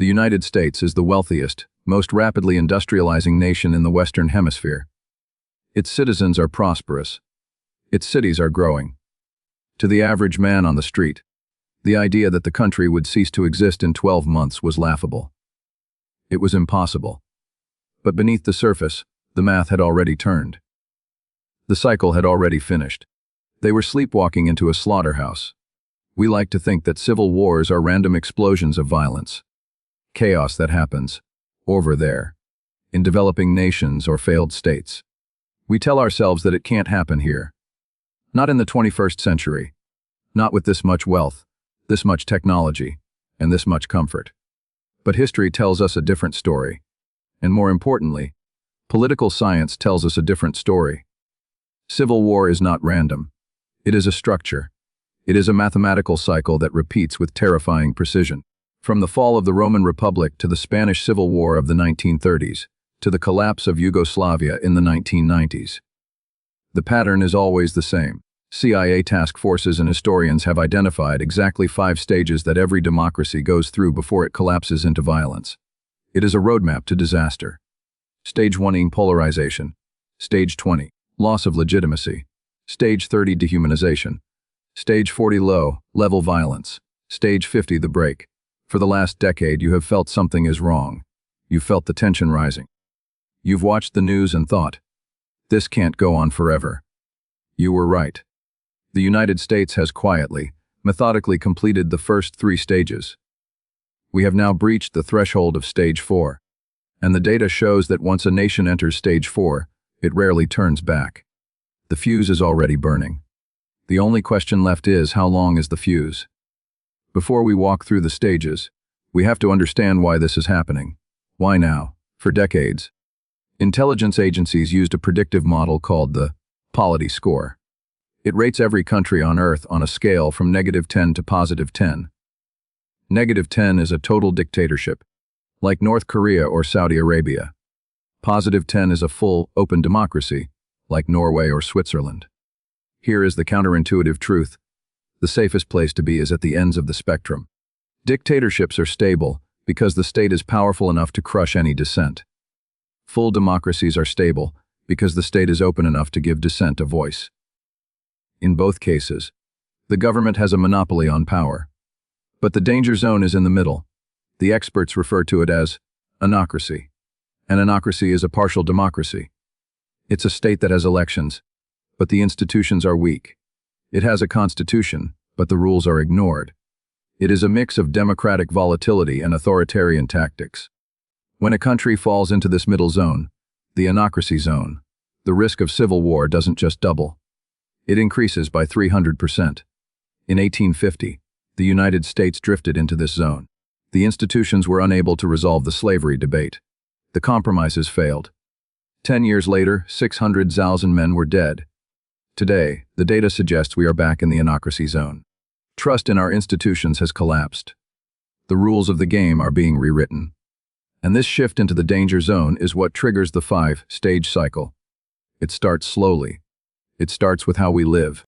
The United States is the wealthiest, most rapidly industrializing nation in the Western Hemisphere. Its citizens are prosperous. Its cities are growing. To the average man on the street, the idea that the country would cease to exist in 12 months was laughable. It was impossible. But beneath the surface, the math had already turned. The cycle had already finished. They were sleepwalking into a slaughterhouse. We like to think that civil wars are random explosions of violence. Chaos that happens, over there, in developing nations or failed states. We tell ourselves that it can't happen here. Not in the 21st century. Not with this much wealth, this much technology, and this much comfort. But history tells us a different story. And more importantly, political science tells us a different story. Civil war is not random. It is a structure. It is a mathematical cycle that repeats with terrifying precision. From the fall of the Roman Republic to the Spanish Civil War of the 1930s, to the collapse of Yugoslavia in the 1990s. The pattern is always the same. CIA task forces and historians have identified exactly 5 stages that every democracy goes through before it collapses into violence. It is a roadmap to disaster. Stage 1 polarization. Stage 20, loss of legitimacy. Stage 30, dehumanization. Stage 40, low-level violence. Stage 50, the break. For the last decade, you have felt something is wrong. You've felt the tension rising. You've watched the news and thought, this can't go on forever. You were right. The United States has quietly, methodically completed the first 3 stages. We have now breached the threshold of Stage 4. And the data shows that once a nation enters Stage 4, it rarely turns back. The fuse is already burning. The only question left is, how long is the fuse? Before we walk through the stages, we have to understand why this is happening. Why now? For decades, intelligence agencies used a predictive model called the polity score. It rates every country on Earth on a scale from -10 to +10. -10 is a total dictatorship, like North Korea or Saudi Arabia. +10 is a full, open democracy, like Norway or Switzerland. Here is the counterintuitive truth. The safest place to be is at the ends of the spectrum. Dictatorships are stable because the state is powerful enough to crush any dissent. Full democracies are stable because the state is open enough to give dissent a voice. In both cases, the government has a monopoly on power. But the danger zone is in the middle. The experts refer to it as anocracy. An anocracy is a partial democracy. It's a state that has elections, but the institutions are weak. It has a constitution, but the rules are ignored. It is a mix of democratic volatility and authoritarian tactics. When a country falls into this middle zone, the anocracy zone, the risk of civil war doesn't just double. It increases by 300%. In 1850, the United States drifted into this zone. The institutions were unable to resolve the slavery debate. The compromises failed. 10 years later, 600,000 men were dead. Today, the data suggests we are back in the anocracy zone. Trust in our institutions has collapsed. The rules of the game are being rewritten. And this shift into the danger zone is what triggers the 5-stage cycle. It starts slowly. It starts with how we live.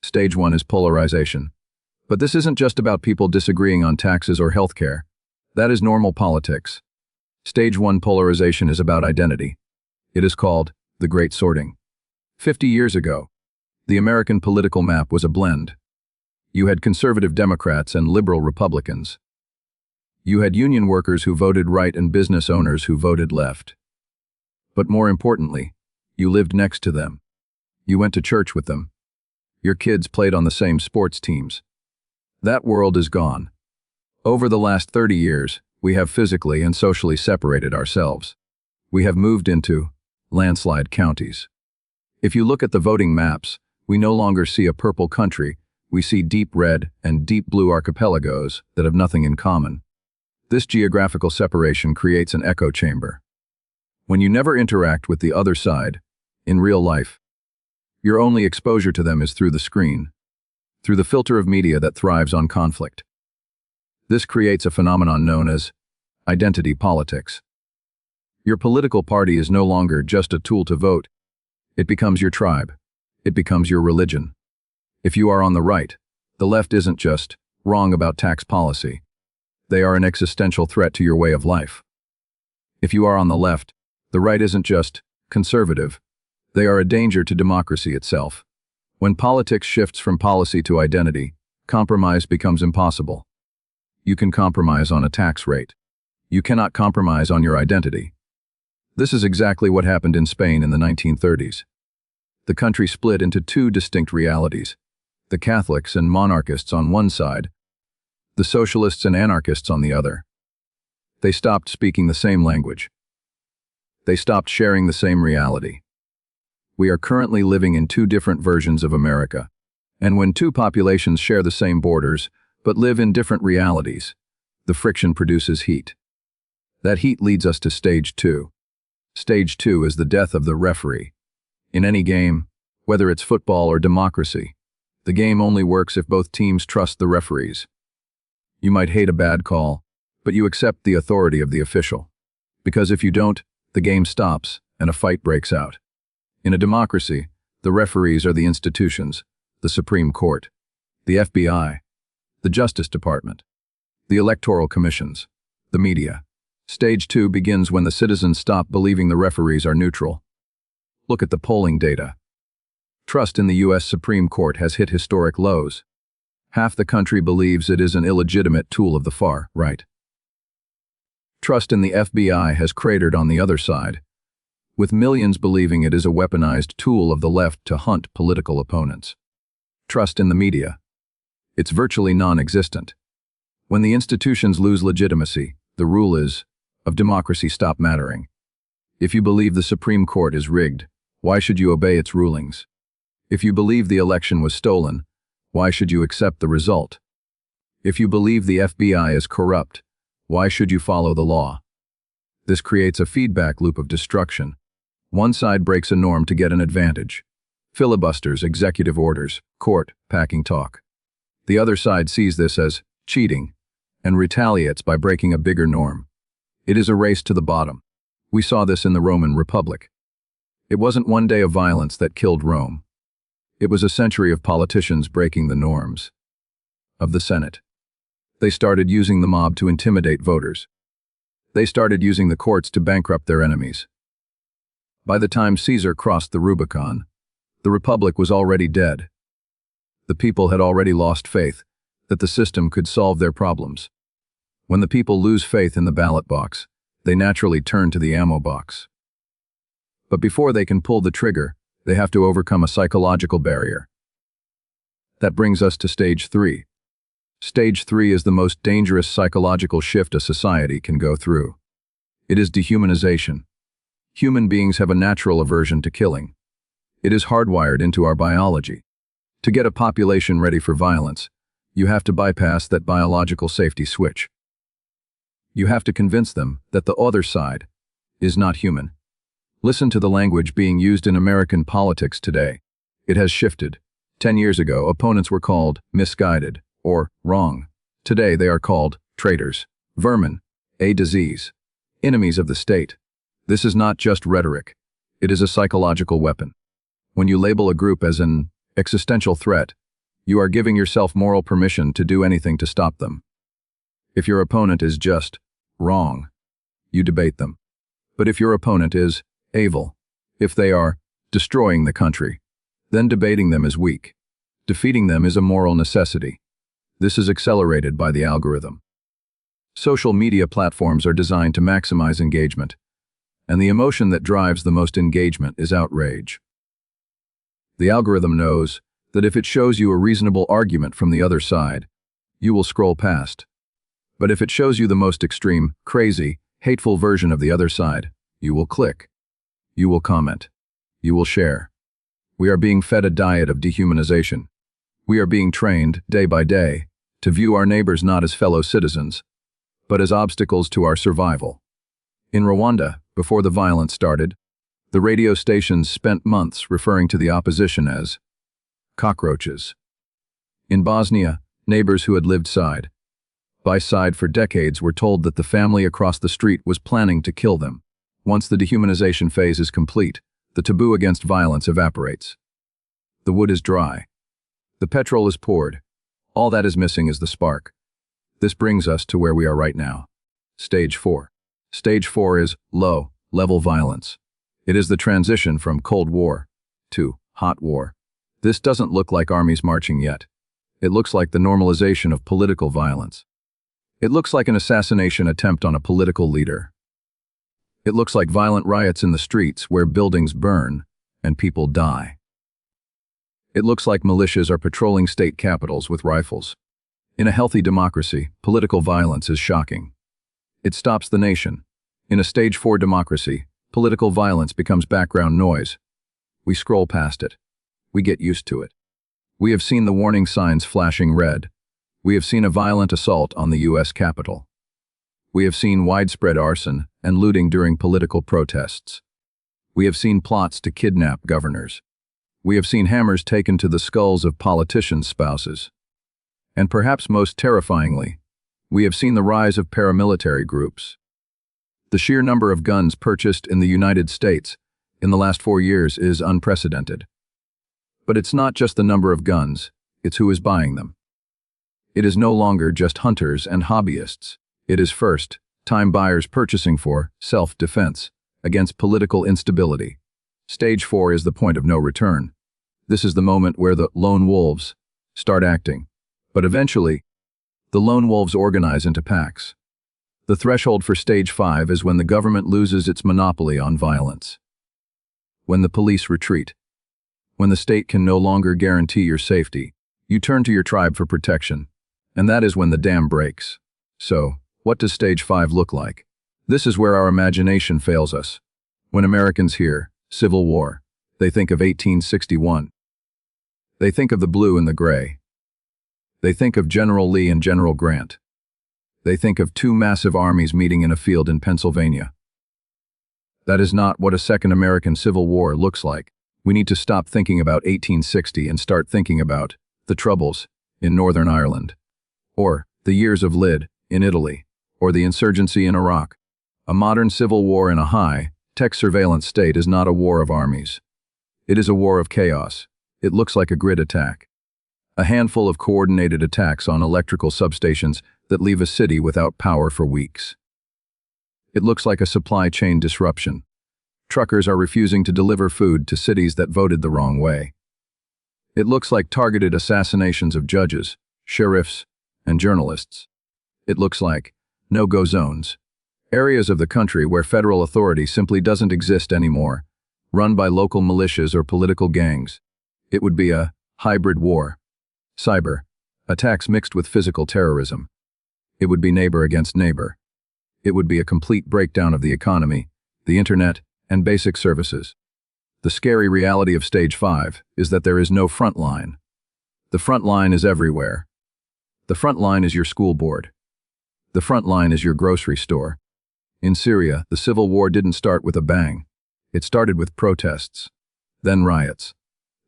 Stage 1 is polarization. But this isn't just about people disagreeing on taxes or healthcare. That is normal politics. Stage 1 polarization is about identity. It is called the Great Sorting. 50 years ago, the American political map was a blend. You had conservative Democrats and liberal Republicans. You had union workers who voted right and business owners who voted left. But more importantly, you lived next to them. You went to church with them. Your kids played on the same sports teams. That world is gone. Over the last 30 years, we have physically and socially separated ourselves. We have moved into landslide counties. If you look at the voting maps, we no longer see a purple country, we see deep red and deep blue archipelagos that have nothing in common. This geographical separation creates an echo chamber. When you never interact with the other side, in real life, your only exposure to them is through the screen, through the filter of media that thrives on conflict. This creates a phenomenon known as identity politics. Your political party is no longer just a tool to vote. It becomes your tribe. It becomes your religion. If you are on the right, the left isn't just wrong about tax policy. They are an existential threat to your way of life. If you are on the left, the right isn't just conservative. They are a danger to democracy itself. When politics shifts from policy to identity, compromise becomes impossible. You can compromise on a tax rate. You cannot compromise on your identity. This is exactly what happened in Spain in the 1930s. The country split into two distinct realities: the Catholics and monarchists on one side, the socialists and anarchists on the other. They stopped speaking the same language. They stopped sharing the same reality. We are currently living in two different versions of America. And when two populations share the same borders, but live in different realities, the friction produces heat. That heat leads us to stage 2. Stage 2 is the death of the referee. In any game, whether it's football or democracy, the game only works if both teams trust the referees. You might hate a bad call, but you accept the authority of the official. Because if you don't, the game stops and a fight breaks out. In a democracy, the referees are the institutions, the Supreme Court, the FBI, the Justice Department, the electoral commissions, the media. Stage 2 begins when the citizens stop believing the referees are neutral. Look at the polling data. Trust in the U.S. Supreme Court has hit historic lows. Half the country believes it is an illegitimate tool of the far right. Trust in the FBI has cratered on the other side, with millions believing it is a weaponized tool of the left to hunt political opponents. Trust in the media. It's virtually non-existent. When the institutions lose legitimacy, the rule of democracy stop mattering. If you believe the Supreme Court is rigged, why should you obey its rulings? If you believe the election was stolen, why should you accept the result? If you believe the FBI is corrupt, why should you follow the law? This creates a feedback loop of destruction. One side breaks a norm to get an advantage. Filibusters, executive orders, court, packing talk. The other side sees this as cheating and retaliates by breaking a bigger norm. It is a race to the bottom. We saw this in the Roman Republic. It wasn't one day of violence that killed Rome. It was a century of politicians breaking the norms. Of the Senate. They started using the mob to intimidate voters. They started using the courts to bankrupt their enemies. By the time Caesar crossed the Rubicon, the Republic was already dead. The people had already lost faith that the system could solve their problems. When the people lose faith in the ballot box, they naturally turn to the ammo box. But before they can pull the trigger, they have to overcome a psychological barrier. That brings us to stage 3. Stage 3 is the most dangerous psychological shift a society can go through. It is dehumanization. Human beings have a natural aversion to killing. It is hardwired into our biology. To get a population ready for violence, you have to bypass that biological safety switch. You have to convince them that the other side is not human. Listen to the language being used in American politics today. It has shifted. 10 years ago, opponents were called misguided or wrong. Today they are called traitors, vermin, a disease, enemies of the state. This is not just rhetoric. It is a psychological weapon. When you label a group as an existential threat, you are giving yourself moral permission to do anything to stop them. If your opponent is just wrong, you debate them. But if your opponent is evil, if they are destroying the country, then debating them is weak. Defeating them is a moral necessity. This is accelerated by the algorithm. Social media platforms are designed to maximize engagement, and the emotion that drives the most engagement is outrage. The algorithm knows that if it shows you a reasonable argument from the other side, you will scroll past. But if it shows you the most extreme, crazy, hateful version of the other side, you will click. You will comment. You will share. We are being fed a diet of dehumanization. We are being trained, day by day, to view our neighbors not as fellow citizens, but as obstacles to our survival. In Rwanda, before the violence started, the radio stations spent months referring to the opposition as cockroaches. In Bosnia, neighbors who had lived side by side for decades were told that the family across the street was planning to kill them. Once the dehumanization phase is complete, the taboo against violence evaporates. The wood is dry. The petrol is poured. All that is missing is the spark. This brings us to where we are right now. Stage 4. Stage 4 is low-level violence. It is the transition from Cold War to Hot War. This doesn't look like armies marching yet. It looks like the normalization of political violence. It looks like an assassination attempt on a political leader. It looks like violent riots in the streets where buildings burn and people die. It looks like militias are patrolling state capitals with rifles. In a healthy democracy, political violence is shocking. It stops the nation. In a stage 4 democracy, political violence becomes background noise. We scroll past it. We get used to it. We have seen the warning signs flashing red. We have seen a violent assault on the U.S. Capitol. We have seen widespread arson and looting during political protests. We have seen plots to kidnap governors. We have seen hammers taken to the skulls of politicians' spouses. And perhaps most terrifyingly, we have seen the rise of paramilitary groups. The sheer number of guns purchased in the United States in the last 4 years is unprecedented. But it's not just the number of guns, it's who is buying them. It is no longer just hunters and hobbyists. It is first-time buyers purchasing for self-defense against political instability. Stage 4 is the point of no return. This is the moment where the lone wolves start acting. But eventually, the lone wolves organize into packs. The threshold for Stage 5 is when the government loses its monopoly on violence. When the police retreat. When the state can no longer guarantee your safety, you turn to your tribe for protection. And that is when the dam breaks. So, what does Stage 5 look like? This is where our imagination fails us. When Americans hear Civil War, they think of 1861. They think of the blue and the gray. They think of General Lee and General Grant. They think of 2 massive armies meeting in a field in Pennsylvania. That is not what a second American Civil War looks like. We need to stop thinking about 1860 and start thinking about the Troubles in Northern Ireland, or the years of Lyd in Italy, or the insurgency in Iraq. A modern civil war in a high-tech surveillance state is not a war of armies. It is a war of chaos. It looks like a grid attack. A handful of coordinated attacks on electrical substations that leave a city without power for weeks. It looks like a supply chain disruption. Truckers are refusing to deliver food to cities that voted the wrong way. It looks like targeted assassinations of judges, sheriffs, and journalists. It looks like no-go zones, areas of the country where federal authority simply doesn't exist anymore, run by local militias or political gangs. It would be a hybrid war. Cyber attacks mixed with physical terrorism. It would be neighbor against neighbor. It would be a complete breakdown of the economy, the internet, and basic services. The scary reality of Stage 5 is that there is no front line. The front line is everywhere. The front line is your school board. The front line is your grocery store. In Syria, the civil war didn't start with a bang. It started with protests, then riots.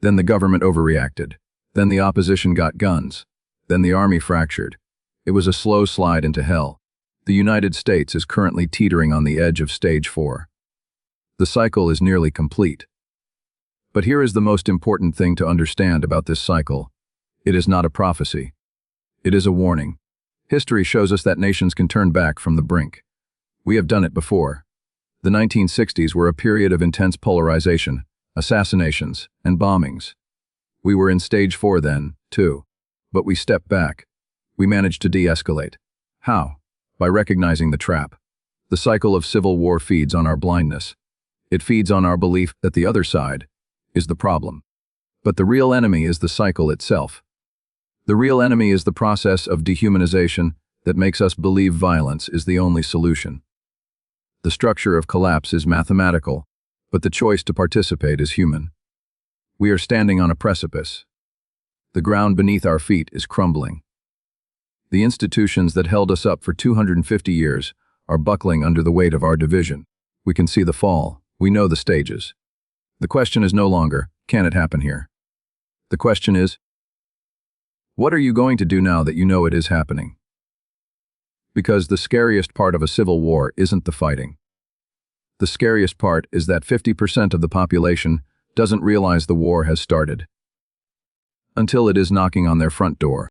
Then the government overreacted. Then the opposition got guns. Then the army fractured. It was a slow slide into hell. The United States is currently teetering on the edge of Stage 4. The cycle is nearly complete. But here is the most important thing to understand about this cycle. It is not a prophecy. It is a warning. History shows us that nations can turn back from the brink. We have done it before. The 1960s were a period of intense polarization, assassinations, and bombings. We were in Stage 4 then, too. But we stepped back. We managed to de-escalate. How? By recognizing the trap. The cycle of civil war feeds on our blindness. It feeds on our belief that the other side is the problem. But the real enemy is the cycle itself. The real enemy is the process of dehumanization that makes us believe violence is the only solution. The structure of collapse is mathematical, but the choice to participate is human. We are standing on a precipice. The ground beneath our feet is crumbling. The institutions that held us up for 250 years are buckling under the weight of our division. We can see the fall. We know the stages. The question is no longer, can it happen here? The question is, what are you going to do now that you know it is happening? Because the scariest part of a civil war isn't the fighting. The scariest part is that 50% of the population doesn't realize the war has started until it is knocking on their front door.